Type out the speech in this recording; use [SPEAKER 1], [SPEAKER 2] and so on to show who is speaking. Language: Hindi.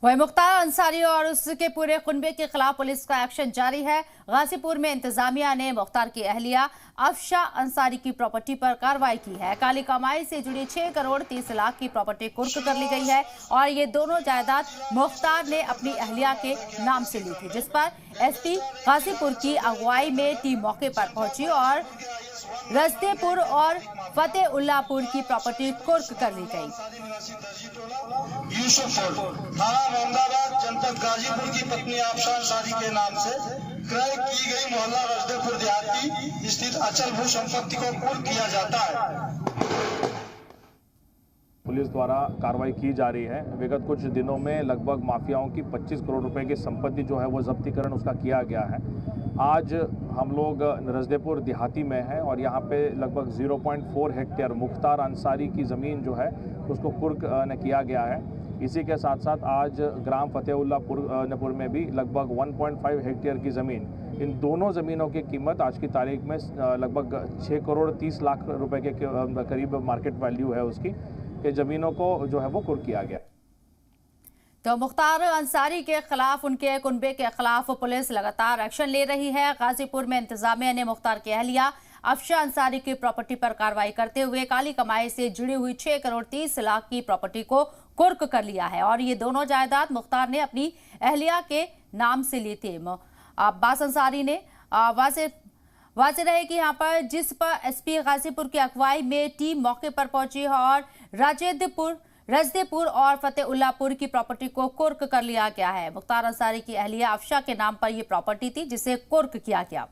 [SPEAKER 1] वही मुख्तार अंसारी और उसके पूरे कुनबे के खिलाफ पुलिस का एक्शन जारी है। गाजीपुर में इंतजामिया ने मुख्तार की अहलिया अफशा अंसारी की प्रॉपर्टी पर कार्रवाई की है। काली कमाई से जुड़ी 6 करोड़ 30 लाख की प्रॉपर्टी कुर्क कर ली गई है और ये दोनों जायदाद मुख्तार ने अपनी अहलिया के नाम से ली थी, जिस पर एसपी गाजीपुर की अगुवाई में टीम मौके पर पहुंची और रजदेपुर और फतेउल्लापुर की प्रॉपर्टी कुर्क कर ली गई।
[SPEAKER 2] जनपद गाजीपुर की पत्नी अफशा अंसारी के नाम से क्रय की गई मोहल्ला रजदेपुर देहाती स्थित अचल भू संपत्ति को कुर्क किया जाता है।
[SPEAKER 3] पुलिस द्वारा कार्रवाई की जा रही है। विगत कुछ दिनों में लगभग माफियाओं की 25 करोड़ रुपए की संपत्ति जो है वो जब्तीकरण उसका किया गया है। आज हम लोग रजदेपुर देहाती में हैं और यहाँ पे लगभग 0.4 हेक्टेयर मुख्तार अंसारी की ज़मीन जो है उसको कुर्क किया गया है। इसी के साथ साथ आज ग्राम फतेउल्लापुर में भी लगभग 1.5 हेक्टेयर की ज़मीन, इन दोनों ज़मीनों की कीमत आज की तारीख में लगभग 6 करोड़ 30 लाख रुपए के करीब मार्केट वैल्यू है उसकी, कि ज़मीनों को जो है वो कुर्क किया गया।
[SPEAKER 1] तो मुख्तार अंसारी के खिलाफ, उनके कुनबे के खिलाफ पुलिस लगातार एक्शन ले रही है। गाजीपुर में इंतजामिया ने मुख्तार की अहलिया अफशा अंसारी की प्रॉपर्टी पर कार्रवाई करते हुए काली कमाई से जुड़ी हुई 6 करोड़ 30 लाख की प्रॉपर्टी को कुर्क कर लिया है और ये दोनों जायदाद मुख्तार ने अपनी अहलिया के नाम से ली थी। अब्बास अंसारी ने वाज़ेह रहे कि यहाँ पर जिस पर एसपी गाजीपुर की अगुवाई में टीम मौके पर पहुंची और रजदेपुर और फतेउल्लापुर की प्रॉपर्टी को कुर्क कर लिया गया है। मुख्तार अंसारी की अहलिया अफशा के नाम पर यह प्रॉपर्टी थी जिसे कुर्क किया गया।